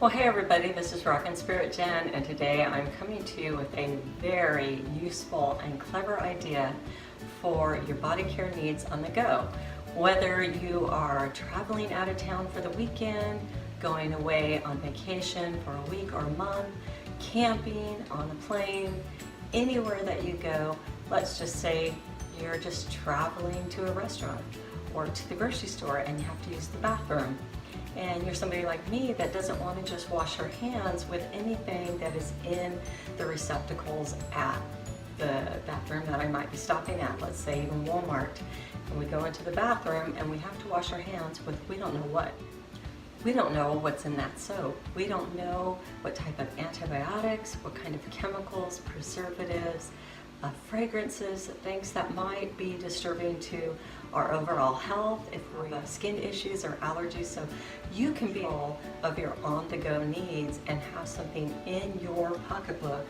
Well, hey everybody, this is Rockin' Spirit Jen, and today I'm coming to you with a very useful and clever idea for your body care needs on the go. Whether you are traveling out of town for the weekend, going away on vacation for a week or a month, camping, on a plane, anywhere that you go, let's just say you're just traveling to a restaurant or to the grocery store and you have to use the bathroom. And you're somebody like me that doesn't want to just wash your hands with anything that is in the receptacles at the bathroom that I might be stopping at, let's say even Walmart. And we go into the bathroom and we have to wash our hands with we don't know what. We don't know what's in that soap. We don't know what type of antibiotics, what kind of chemicals, preservatives, fragrances, things that might be disturbing to our overall health if we have skin issues or allergies. So you can be all of your on-the-go needs and have something in your pocketbook,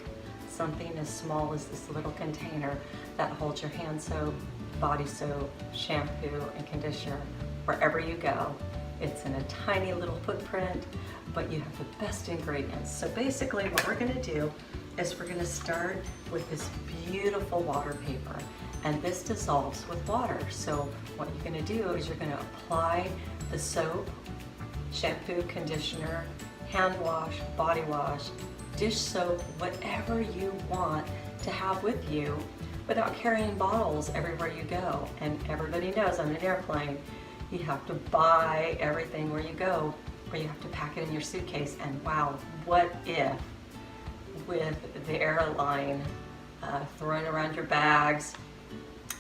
something as small as this little container that holds your hand soap, body soap, shampoo, and conditioner wherever you go. It's in a tiny little footprint, but you have the best ingredients. So basically what we're gonna do is we're gonna start with this beautiful water paper, and this dissolves with water. So what you're gonna do is you're gonna apply the soap, shampoo, conditioner, hand wash, body wash, dish soap, whatever you want to have with you without carrying bottles everywhere you go. And everybody knows on an airplane, you have to buy everything where you go, or you have to pack it in your suitcase. And wow, what if with the airline throwing around your bags,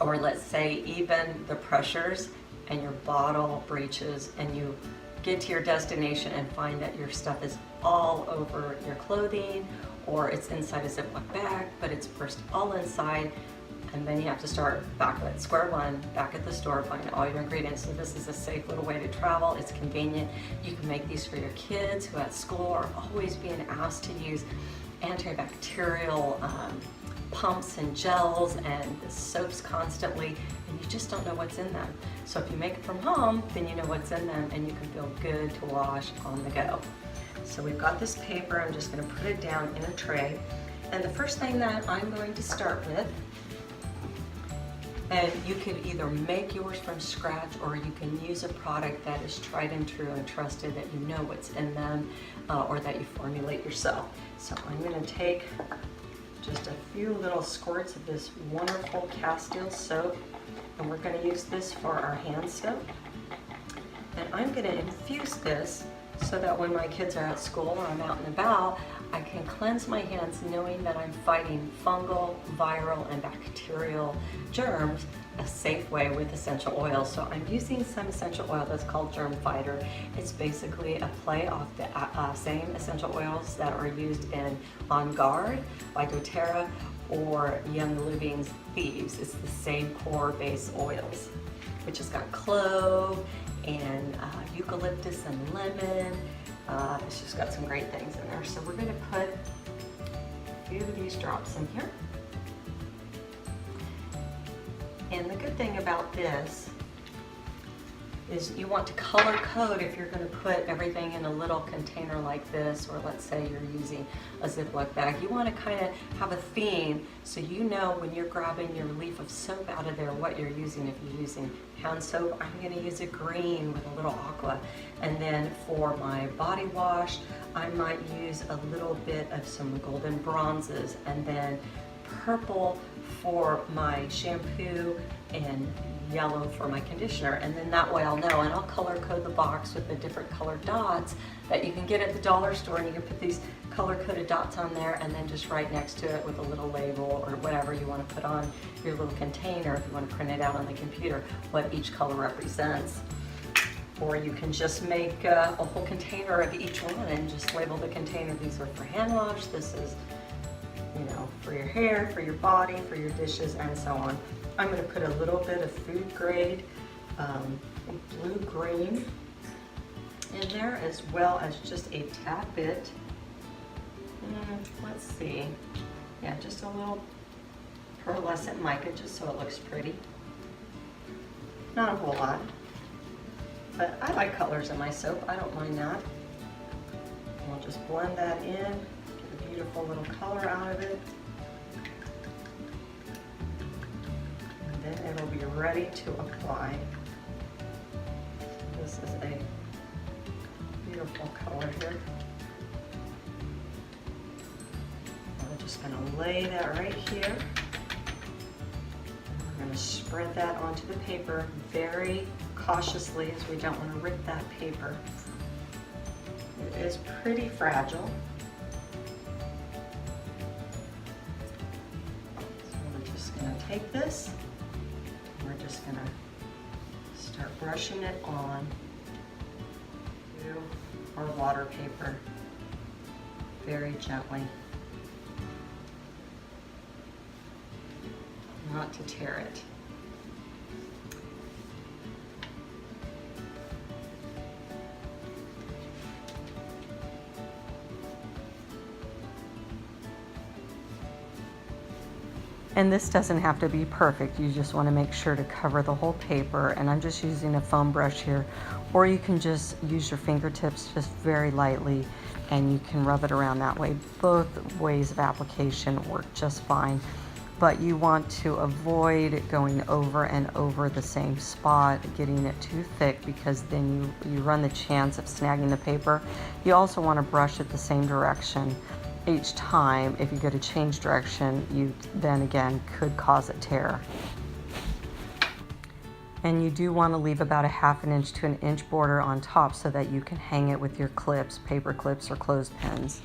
or let's say even the pressures, and your bottle breaches and you get to your destination and find that your stuff is all over your clothing, or it's inside a Ziploc bag, but it's burst all inside. And then you have to start back at square one, back at the store, buying all your ingredients. So this is a safe little way to travel. It's convenient. You can make these for your kids who at school are always being asked to use antibacterial pumps and gels and the soaps constantly, and you just don't know what's in them. So if you make it from home, then you know what's in them and you can feel good to wash on the go. So we've got this paper. I'm just going to put it down in a tray. And the first thing that I'm going to start with, and you could either make yours from scratch or you can use a product that is tried and true and trusted, that you know what's in them, or that you formulate yourself. So I'm going to take just a few little squirts of this wonderful Castile soap, and we're going to use this for our hand soap. And I'm going to infuse this so that when my kids are at school or I'm out and about, I can cleanse my hands knowing that I'm fighting fungal, viral, and bacterial germs a safe way with essential oils. So I'm using some essential oil that's called Germ Fighter. It's basically a play off the same essential oils that are used in On Guard by doTERRA or Young Living's Thieves. It's the same core base oils, which has got clove and eucalyptus and lemon. It's just got some great things in there. So we're going to put a few of these drops in here. And the good thing about this is you want to color code if you're going to put everything in a little container like this, or let's say you're using a Ziploc bag. You want to kind of have a theme so you know when you're grabbing your leaf of soap out of there what you're using. If you're using hand soap, I'm going to use a green with a little aqua. And then for my body wash, I might use a little bit of some golden bronzes, and then purple for my shampoo and yellow for my conditioner. And then that way I'll know, and I'll color code the box with the different colored dots that you can get at the dollar store, and you can put these color coded dots on there and then just right next to it with a little label or whatever you want to put on your little container if you want to print it out on the computer what each color represents. Or you can just make a whole container of each one and just label the container. These are for hand wash, this is, you know, for your hair, for your body, for your dishes, and so on. I'm going to put a little bit of food grade blue-green in there, as well as just a tad bit. Let's see. Yeah, just a little pearlescent mica, just so it looks pretty. Not a whole lot, but I like colors in my soap. I don't mind that. we'll just blend that in, get a beautiful little color out of it. And then it'll be ready to apply. This is a beautiful color here. We're just going to lay that right here. And we're going to spread that onto the paper very cautiously, as we don't want to rip that paper. It is pretty fragile. So we're just going to take this, and we're just going to start brushing it on to our water paper very gently, not to tear it. And this doesn't have to be perfect. You just want to make sure to cover the whole paper. And I'm just using a foam brush here, or you can just use your fingertips just very lightly and you can rub it around that way. Both ways of application work just fine, but you want to avoid going over and over the same spot, getting it too thick, because then you run the chance of snagging the paper. You also want to brush it the same direction each time. If you go to change direction, you then again could cause a tear. And you do want to leave about a ½ inch to 1 inch border on top so that you can hang it with your clips, paper clips or clothespins.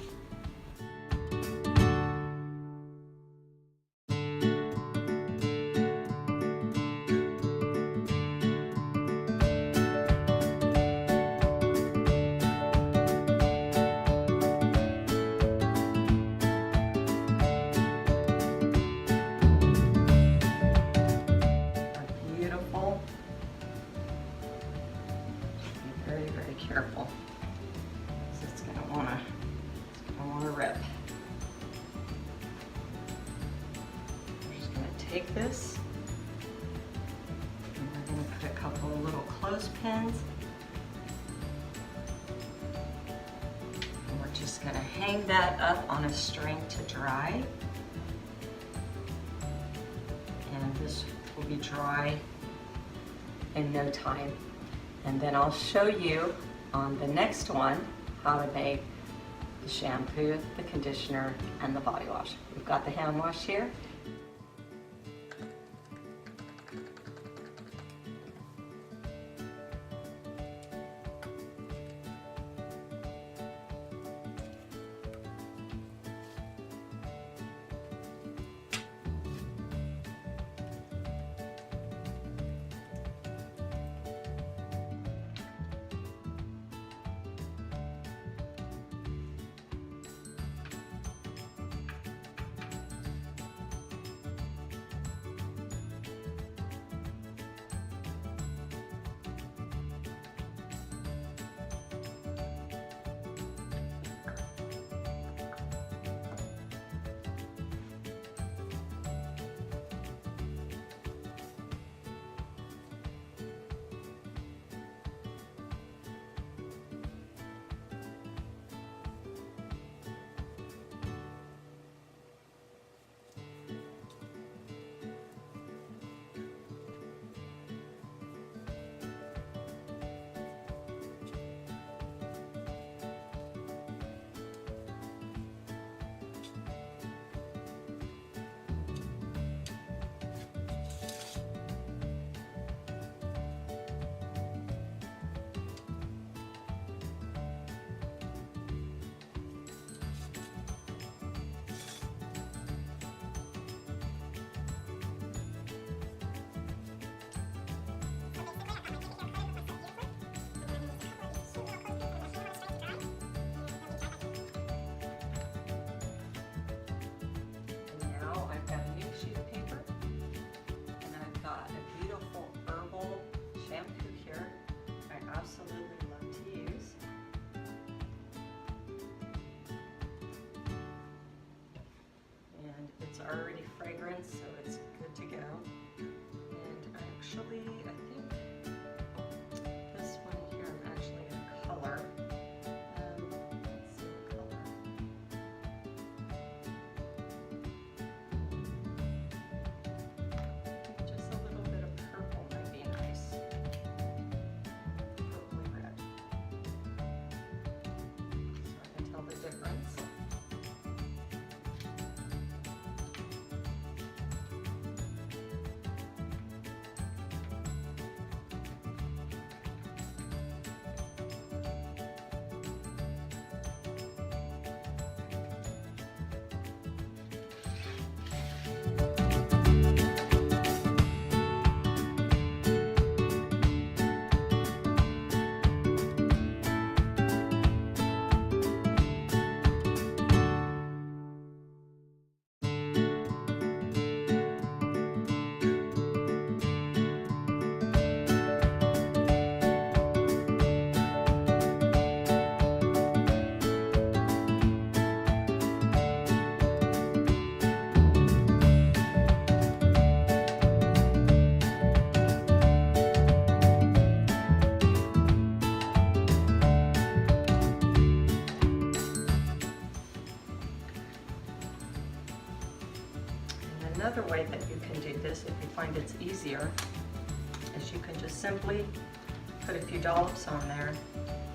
Careful, because it's going to want to rip. We're just going to take this, and we're going to put a couple of little clothespins, and we're just going to hang that up on a string to dry, and this will be dry in no time. And then I'll show you on the next one how to make the shampoo, the conditioner, and the body wash. We've got the hand wash here. Already fragrant, so it's good to go. And actually, I think this one here, I'm actually in color. Let's see. another way that you can do this, if you find it's easier, is you can just simply put a few dollops on there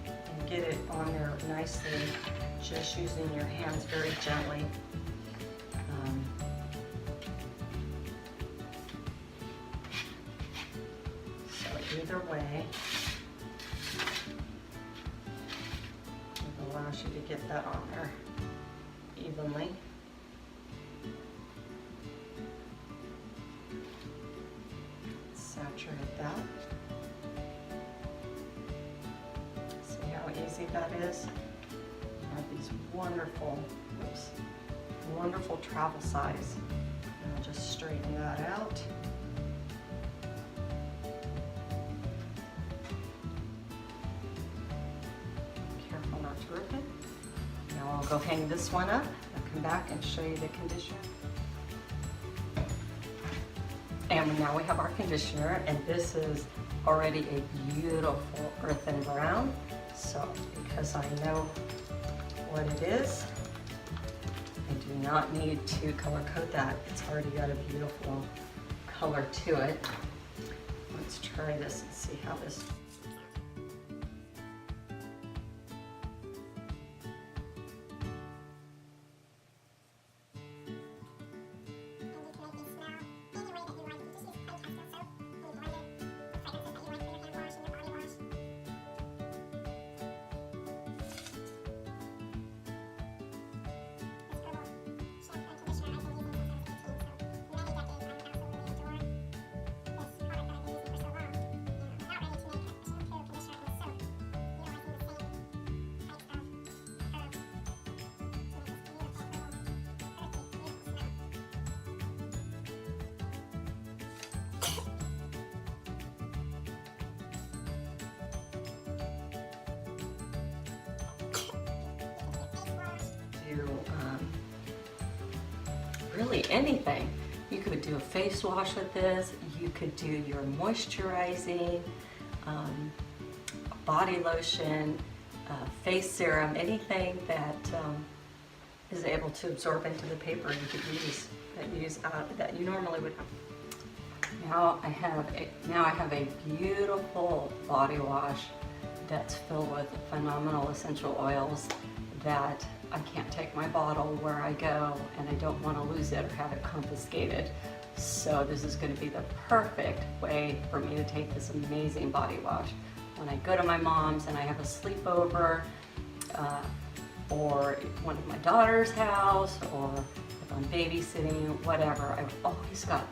and get it on there nicely, just using your hands very gently. So either way, it allows you to get that on there evenly. Saturate that. See how easy that is? You have these wonderful, wonderful travel size. And I'll just straighten that out. Careful not to rip it. Now I'll go hang this one up. I'll come back and show you the conditioner. And now we have our conditioner, and this is already a beautiful earthen brown. So because I know what it is, I do not need to color code that. It's already got a beautiful color to it. Let's try this and see how this. Really anything. You could do a face wash with this, you could do your moisturizing, body lotion, face serum, anything that is able to absorb into the paper you could use that you normally would have. Now I have a beautiful body wash that's filled with phenomenal essential oils that I can't take my bottle where I go, and I don't want to lose it or have it confiscated. So this is going to be the perfect way for me to take this amazing body wash. When I go to my mom's and I have a sleepover, or one of my daughter's house, or if I'm babysitting, whatever, I've always got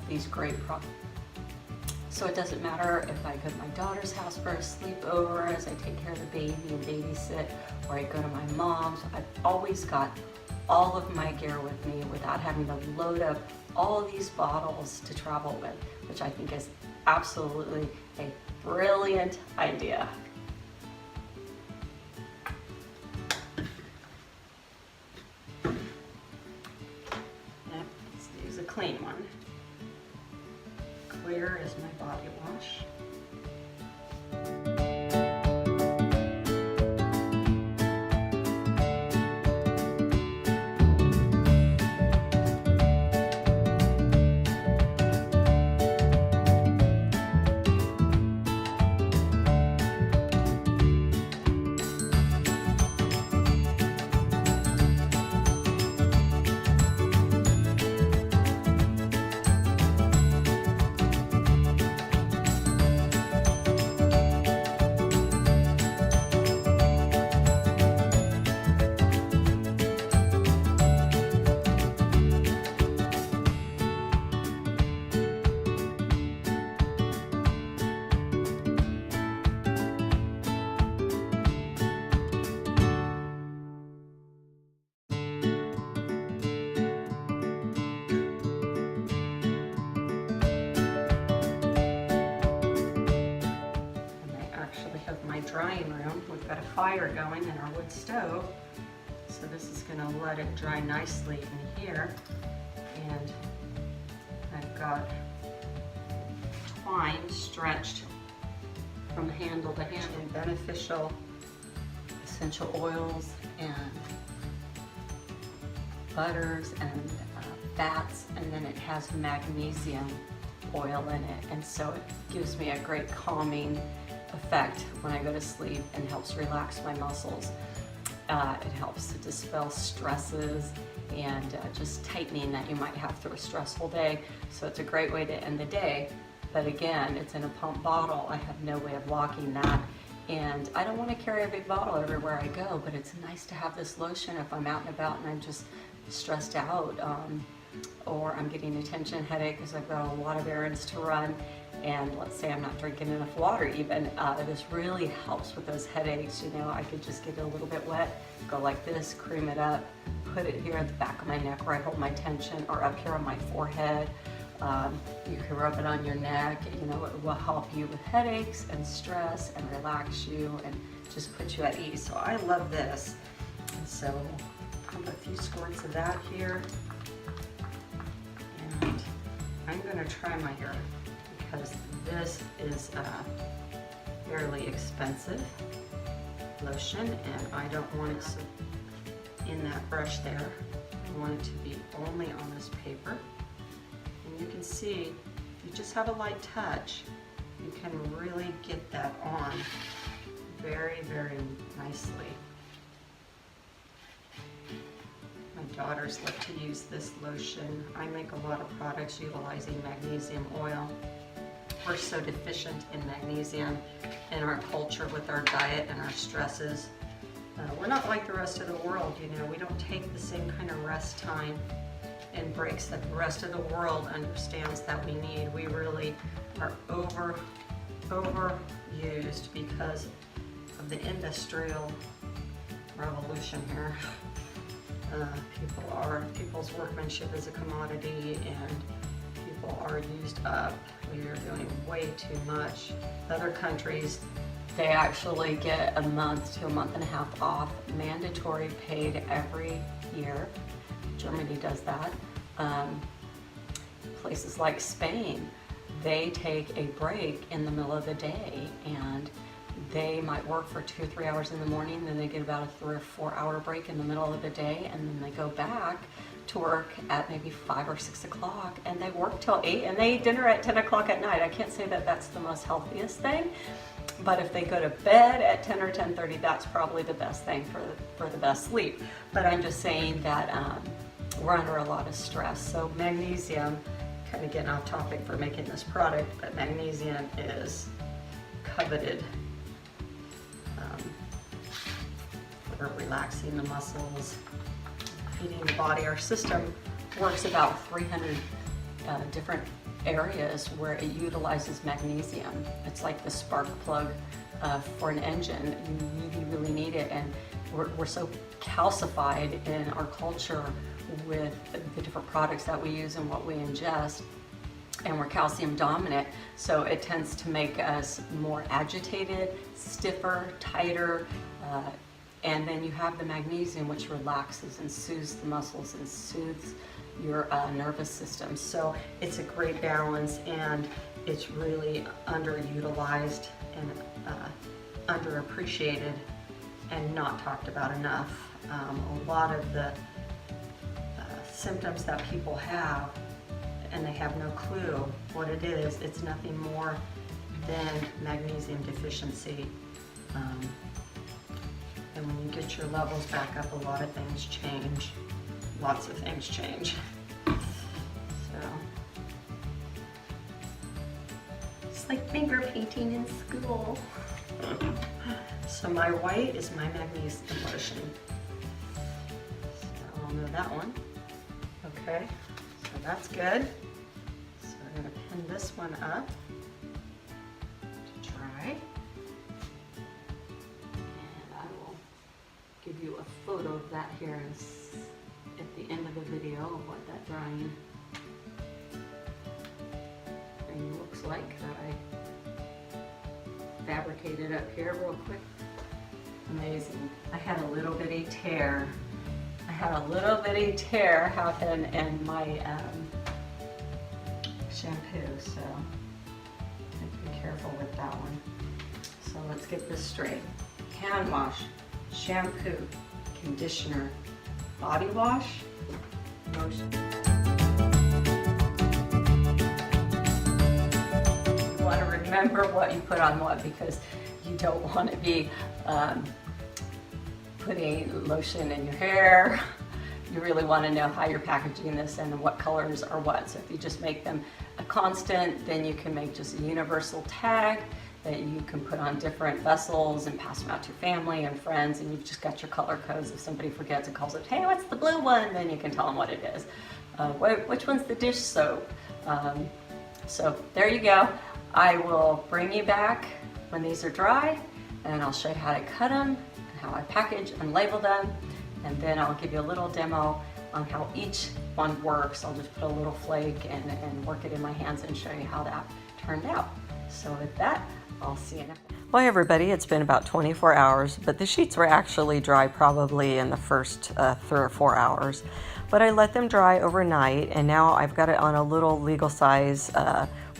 these great products. So it doesn't matter if I go to my daughter's house for a sleepover as I take care of the baby and babysit, or I go to my mom's. I've always got all of my gear with me without having to load up all these bottles to travel with, which I think is absolutely a brilliant idea. Let's use a clean one. Clear is my body wash. Drying room. We've got a fire going in our wood stove, so this is going to let it dry nicely in here. And I've got twine stretched from handle to handle, beneficial essential oils and butters and fats, and then it has magnesium oil in it, and so it gives me a great calming effect when I go to sleep and helps relax my muscles. It helps to dispel stresses and just tightening that you might have through a stressful day. So it's a great way to end the day. But again, it's in a pump bottle. I have no way of locking that. And I don't want to carry a big bottle everywhere I go, but it's nice to have this lotion if I'm out and about and I'm just stressed out, or I'm getting a tension headache because I've got a lot of errands to run, and let's say I'm not drinking enough water even. This really helps with those headaches. You know, I could just get it a little bit wet, go like this, cream it up, put it here at the back of my neck where I hold my tension, or up here on my forehead. You can rub it on your neck. You know, it will help you with headaches and stress and relax you and just put you at ease. So I love this. And so I'll put a few squirts of that here. And I'm going to try my hair because this is a fairly expensive lotion, and I don't want it in that brush there. I want it to be only on this paper. And you can see, if you just have a light touch, you can really get that on very, very nicely. My daughters like to use this lotion. I make a lot of products utilizing magnesium oil. We're so deficient in magnesium in our culture with our diet and our stresses. We're not like the rest of the world, you know. We don't take the same kind of rest time and breaks that the rest of the world understands that we need. We really are overused because of the industrial revolution here. People's workmanship is a commodity, and people are used up. We are doing way too much. Other countries, they actually get a month to a month and a half off, mandatory, paid every year. Germany does that. Places like Spain, they take a break in the middle of the day, and they might work for 2 or 3 hours in the morning, then they get about a 3 or 4 hour break in the middle of the day, and then they go back to work at maybe 5 or 6 o'clock, and they work till 8, and they eat dinner at 10 o'clock at night. I can't say that that's the most healthiest thing, but if they go to bed at 10 or 10:30, that's probably the best thing for the best sleep. But I'm just saying that we're under a lot of stress. So magnesium, kind of getting off topic for making this product, but magnesium is coveted for relaxing the muscles, feeding the body. Our system works about 300 different areas where it utilizes magnesium. It's like the spark plug for an engine. You really need it, and we're so calcified in our culture with the different products that we use and what we ingest, and we're calcium dominant, so it tends to make us more agitated, stiffer, tighter, and then you have the magnesium, which relaxes and soothes the muscles and soothes your nervous system. So it's a great balance, and it's really underutilized and underappreciated and not talked about enough. A lot of the symptoms that people have, and they have no clue what it is, it's nothing more than magnesium deficiency. And when you get your levels back up, a lot of things change. Lots of things change. So it's like finger painting in school. So my white is my magnesium lotion. So I'll know that one. Okay, so that's good. So we're going to pin this one up to dry. And I will give you a photo of that here at the end of the video of what that drying thing looks like that I fabricated up here real quick. Amazing. I had a little bitty tear. Happen in my shampoo, so I have to be careful with that one. So let's get this straight. Hand wash, shampoo, conditioner, body wash, lotion. want to remember what you put on what, because you don't want to be putting lotion in your hair. You really want to know how you're packaging this and what colors are what. So if you just make them a constant, then you can make just a universal tag that you can put on different vessels and pass them out to your family and friends, and you've just got your color codes. If somebody forgets and calls it, hey, what's the blue one? Then you can tell them what it is. Which one's the dish soap? So there you go. I will bring you back when these are dry, and I'll show you how to cut them and how I package and label them. And then I'll give you a little demo on how each one works. I'll just put a little flake and work it in my hands and show you how that turned out. So with that, I'll see you next. Well, hey everybody, it's been about 24 hours, but the sheets were actually dry probably in the first 3 or 4 hours. But I let them dry overnight, and now I've got it on a little legal size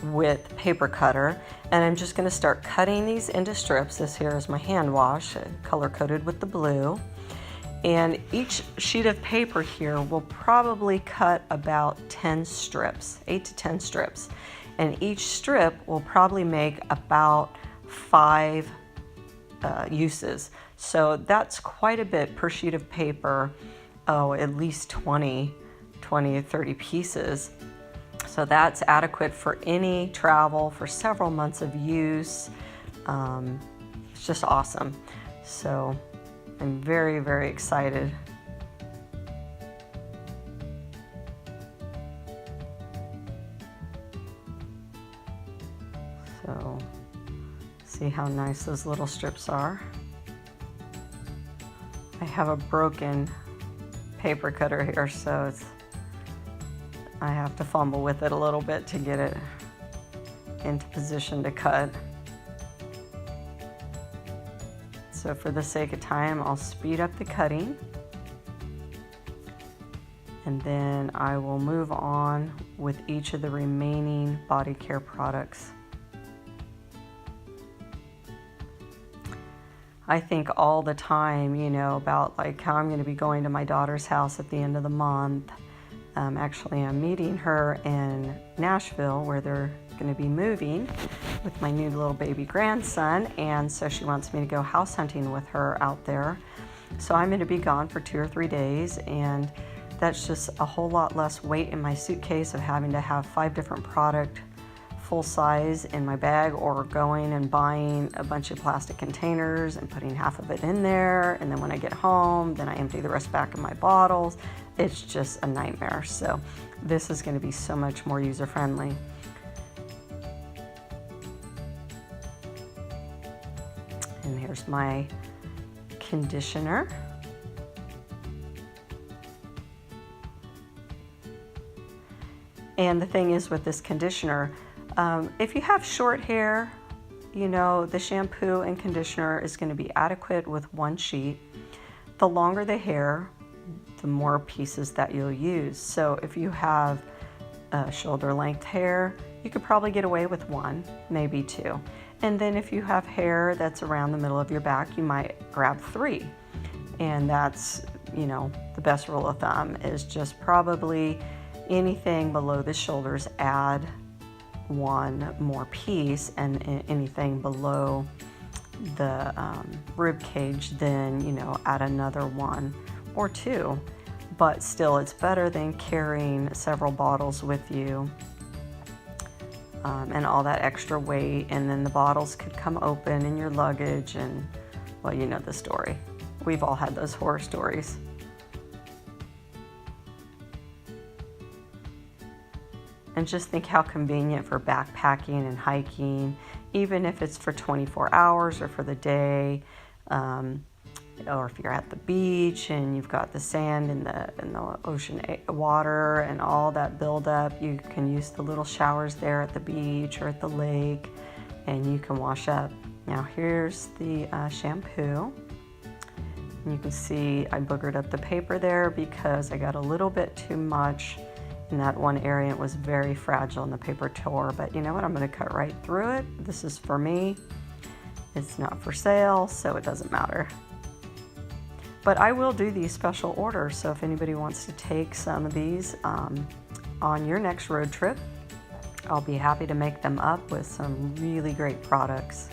width paper cutter, and I'm just going to start cutting these into strips. This here is my hand wash, color coded with the blue. And each sheet of paper here will probably cut about 10 strips, 8 to 10 strips. And each strip will probably make about 5 uses. So that's quite a bit per sheet of paper. Oh, at least 20 or 30 pieces. So that's adequate for any travel for several months of use. It's just awesome. So I'm very, very excited. So, see how nice those little strips are. I have a broken paper cutter here, so I have to fumble with it a little bit to get it into position to cut. So for the sake of time, I'll speed up the cutting, and then I will move on with each of the remaining body care products. I think all the time, you know, about like how I'm going to be going to my daughter's house at the end of the month. Actually, I'm meeting her in Nashville, where they're going to be moving with my new little baby grandson, and so she wants me to go house hunting with her out there. So I'm going to be gone for 2 or 3 days, and that's just a whole lot less weight in my suitcase of having to have 5 different product full size in my bag, or going and buying a bunch of plastic containers and putting half of it in there, and then when I get home, then I empty the rest back in my bottles. It's just a nightmare. So this is going to be so much more user-friendly. And here's my conditioner. And the thing is with this conditioner, if you have short hair, you know, the shampoo and conditioner is going to be adequate with 1 sheet. The longer the hair, the more pieces that you'll use. So if you have shoulder length hair, you could probably get away with 1, maybe 2. And then if you have hair that's around the middle of your back, you might grab 3. And that's, you know, the best rule of thumb is just probably anything below the shoulders, add 1 more piece, and anything below the rib cage, then, you know, add another 1 or 2. But still, it's better than carrying several bottles with you and all that extra weight, and then the bottles could come open in your luggage, and, well, you know the story. We've all had those horror stories. And just think how convenient for backpacking and hiking, even if it's for 24 hours or for the day, or if you're at the beach and you've got the sand in the ocean water and all that buildup. You can use the little showers there at the beach or at the lake, and you can wash up. Now here's the shampoo. And you can see I boogered up the paper there because I got a little bit too much in that one area. It was very fragile and the paper tore, but you know what? I'm going to cut right through it. This is for me. It's not for sale, so it doesn't matter. But I will do these special orders, so if anybody wants to take some of these on your next road trip, I'll be happy to make them up with some really great products.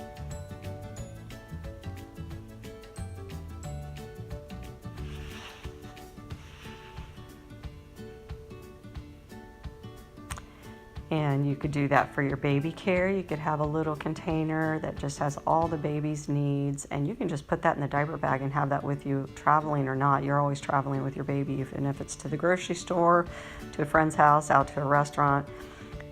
And you could do that for your baby care. You could have a little container that just has all the baby's needs, and you can just put that in the diaper bag and have that with you, traveling or not. You're always traveling with your baby, and if it's to the grocery store, to a friend's house, out to a restaurant,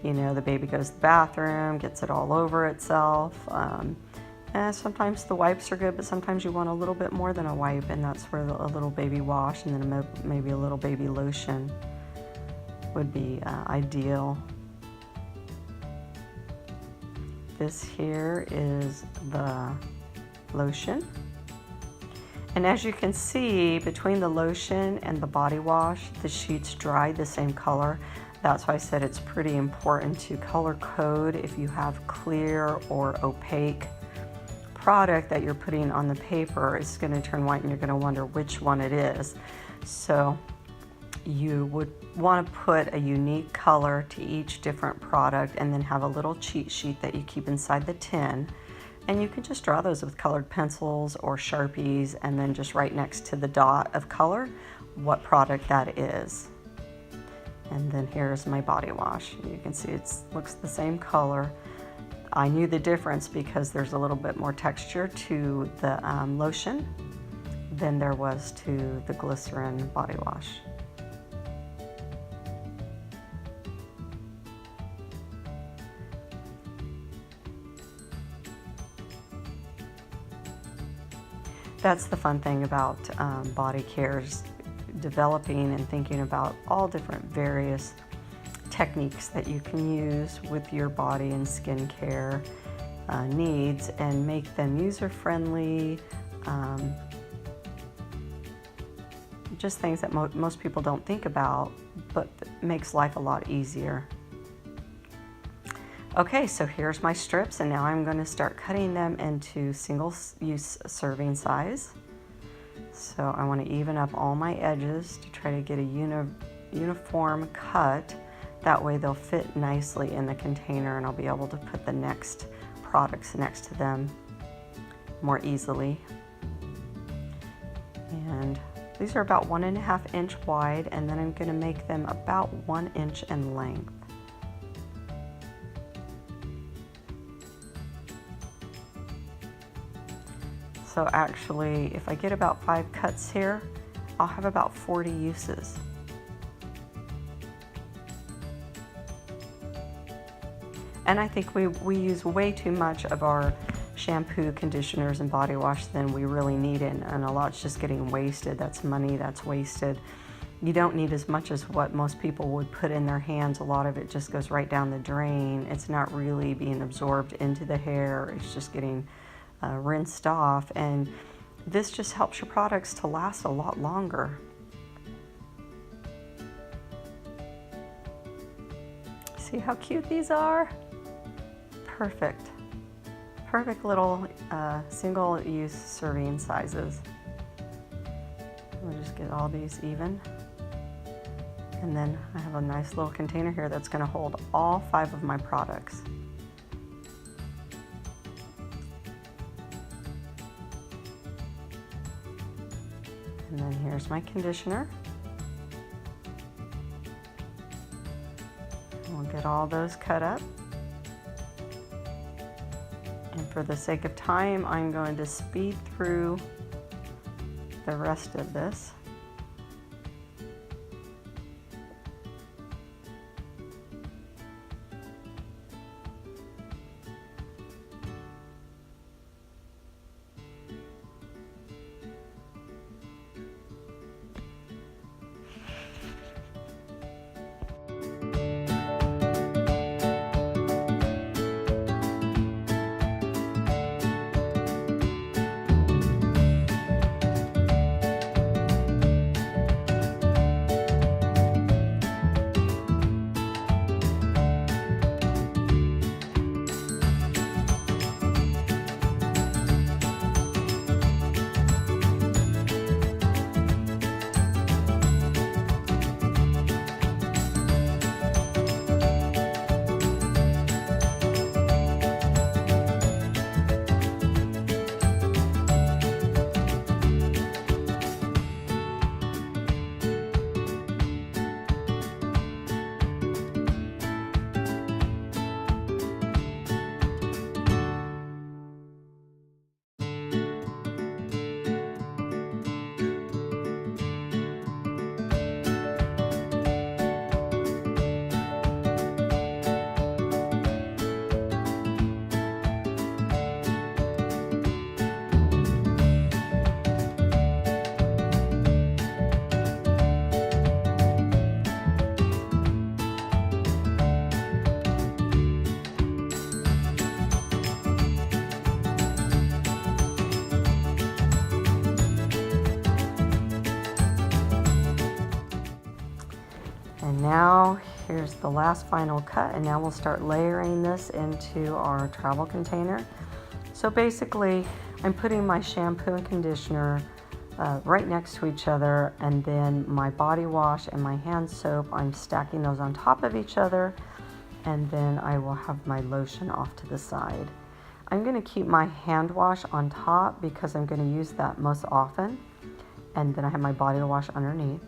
you know, the baby goes to the bathroom, gets it all over itself. And sometimes the wipes are good, but sometimes you want a little bit more than a wipe, and that's where a little baby wash and then maybe a little baby lotion would be ideal. This here is the lotion. And as you can see, between the lotion and the body wash, the sheets dry the same color. That's why I said it's pretty important to color code if you have clear or opaque product that you're putting on the paper. It's going to turn white and you're going to wonder which one it is. So you would want to put a unique color to each different product, and then have a little cheat sheet that you keep inside the tin, and you can just draw those with colored pencils or Sharpies, and then just right next to the dot of color what product that is. And then here's my body wash. You can see it looks the same color. I knew the difference because there's a little bit more texture to the lotion than there was to the glycerin body wash. That's the fun thing about body care, is developing and thinking about all different various techniques that you can use with your body and skincare needs, and make them user-friendly, just things that most people don't think about, but makes life a lot easier. Okay, so here's my strips, and now I'm going to start cutting them into single-use serving size. So I want to even up all my edges to try to get a uniform cut. That way they'll fit nicely in the container, and I'll be able to put the next products next to them more easily. And these are about 1.5 inch wide, and then I'm going to make them about 1 inch in length. So actually, if I get about 5 cuts here, I'll have about 40 uses. And I think we use way too much of our shampoo, conditioners, and body wash than we really need, and a lot's just getting wasted. That's money that's wasted. You don't need as much as what most people would put in their hands. A lot of it just goes right down the drain. It's not really being absorbed into the hair. It's just getting rinsed off, and this just helps your products to last a lot longer. See how cute these are? Perfect. Perfect little single-use serving sizes. We'll just get all these even. And then I have a nice little container here that's going to hold all 5 of my products. And then here's my conditioner. We'll get all those cut up. And for the sake of time, I'm going to speed through the rest of this. now here's the last final cut, and now we'll start layering this into our travel container. So basically, I'm putting my shampoo and conditioner right next to each other, and then my body wash and my hand soap, I'm stacking those on top of each other, and then I will have my lotion off to the side. I'm going to keep my hand wash on top because I'm going to use that most often, and then I have my body wash underneath.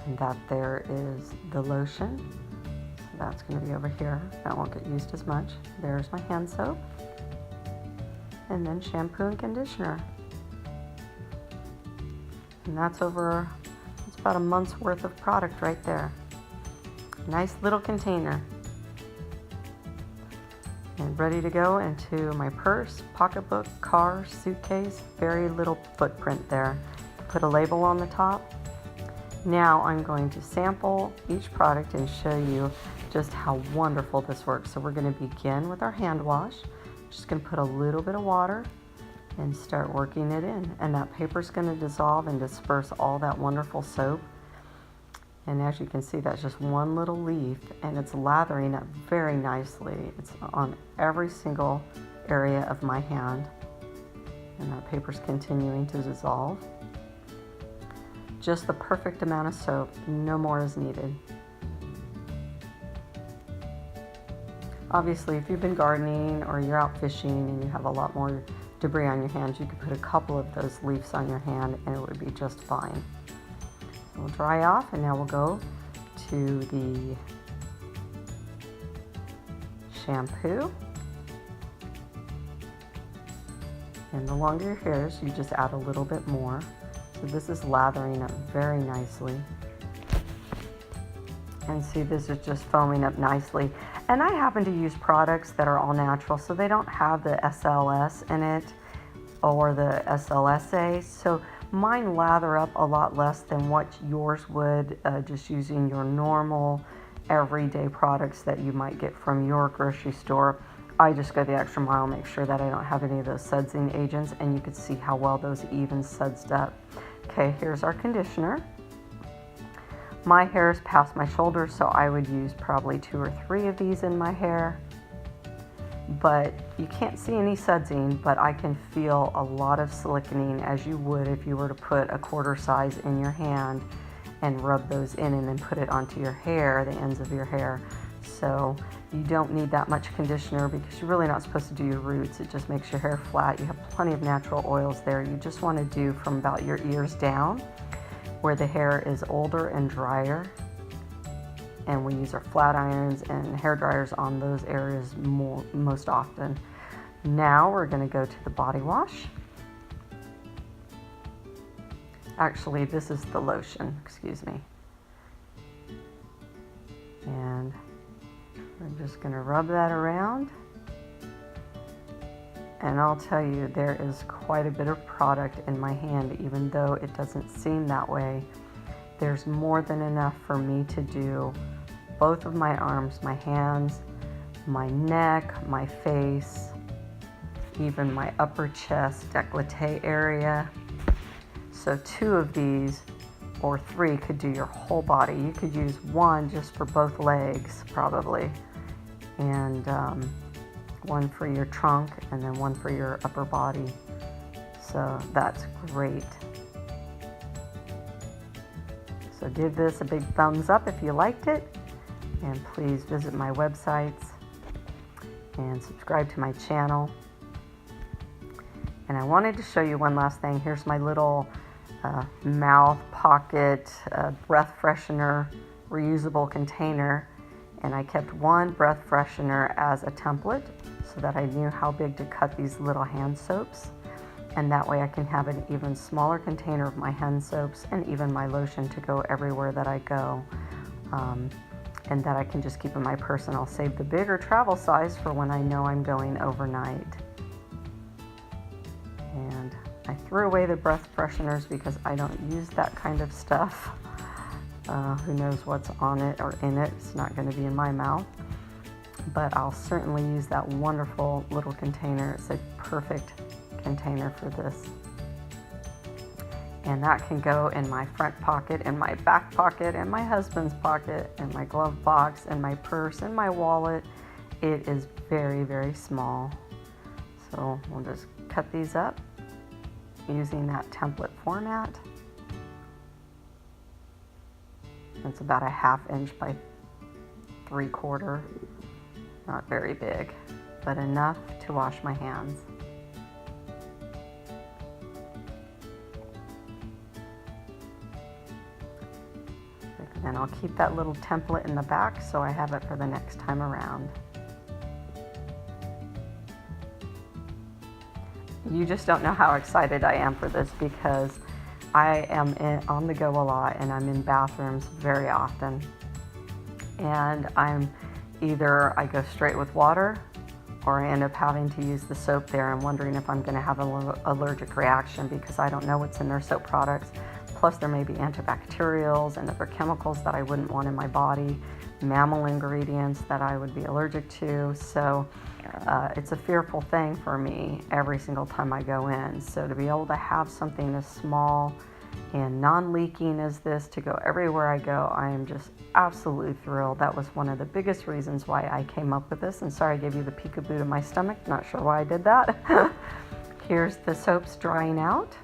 And that there is the lotion. So that's going to be over here. That won't get used as much. There's my hand soap. And then shampoo and conditioner. And that's over, it's about a month's worth of product right there. Nice little container. And ready to go into my purse, pocketbook, car, suitcase. Very little footprint there. Put a label on the top. Now I'm going to sample each product and show you just how wonderful this works. So we're going to begin with our hand wash. Just going to put a little bit of water and start working it in. And that paper is going to dissolve and disperse all that wonderful soap. And as you can see, that's just one little leaf, and it's lathering up very nicely. It's on every single area of my hand. And that paper's continuing to dissolve. Just the perfect amount of soap, no more is needed. Obviously, if you've been gardening or you're out fishing and you have a lot more debris on your hands, you could put a couple of those leaves on your hand and it would be just fine. We'll dry off, and now we'll go to the shampoo. And the longer your hair is, you just add a little bit more. So this is lathering up very nicely. And see, this is just foaming up nicely. And I happen to use products that are all natural, so they don't have the SLS in it or the SLSA. So mine lather up a lot less than what yours would, just using your normal everyday products that you might get from your grocery store. I just go the extra mile, make sure that I don't have any of those sudsing agents, and you can see how well those even sudsed up. Okay, here's our conditioner. My hair is past my shoulders, so I would use probably 2 or 3 of these in my hair. But you can't see any sudsing, but I can feel a lot of slickening, as you would if you were to put a quarter size in your hand and rub those in and then put it onto your hair, the ends of your hair. So you don't need that much conditioner because you're really not supposed to do your roots. It just makes your hair flat. You have plenty of natural oils there. You just want to do from about your ears down, where the hair is older and drier. And we use our flat irons and hair dryers on those areas most often. Now we're going to go to the body wash. Actually, this is the lotion, excuse me. And we're just going to rub that around. And I'll tell you, there is quite a bit of product in my hand, even though it doesn't seem that way. There's more than enough for me to do both of my arms, my hands, my neck, my face, even my upper chest, décolleté area. So 2 of these or 3 could do your whole body. You could use 1 just for both legs probably, and 1 for your trunk, and then 1 for your upper body. So that's great. So give this a big thumbs up if you liked it. And please visit my websites and subscribe to my channel. And I wanted to show you one last thing. Here's my little mouth pocket breath freshener reusable container. And I kept 1 breath freshener as a template so that I knew how big to cut these little hand soaps. And that way I can have an even smaller container of my hand soaps and even my lotion to go everywhere that I go. And that I can just keep in my purse, and I'll save the bigger travel size for when I know I'm going overnight. And I threw away the breath fresheners because I don't use that kind of stuff. Who knows what's on it or in it? It's not going to be in my mouth. But I'll certainly use that wonderful little container. It's a perfect container for this. And that can go in my front pocket, in my back pocket, in my husband's pocket, in my glove box, in my purse, in my wallet. It is very, very small. So we'll just cut these up using that template format. It's about a 1/2 inch by 3/4. Not very big, but enough to wash my hands. And I'll keep that little template in the back so I have it for the next time around. You just don't know how excited I am for this because I am on the go a lot and I'm in bathrooms very often. And I go straight with water, or I end up having to use the soap there and wondering if I'm going to have an allergic reaction because I don't know what's in their soap products. Plus there may be antibacterials and other chemicals that I wouldn't want in my body, mammal ingredients that I would be allergic to. So it's a fearful thing for me every single time I go in. So to be able to have something as small and non-leaking as this to go everywhere I go, I am just absolutely thrilled. That was one of the biggest reasons why I came up with this. And sorry I gave you the peekaboo to my stomach. Not sure why I did that. Here's the soaps drying out.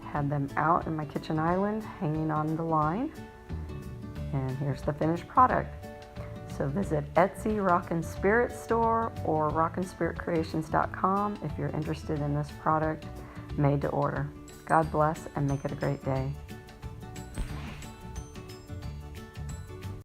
Had them out in my kitchen island hanging on the line. And here's the finished product. So visit Etsy Rockin' Spirit store or rockinspiritcreations.com if you're interested in this product made to order. God bless and make it a great day.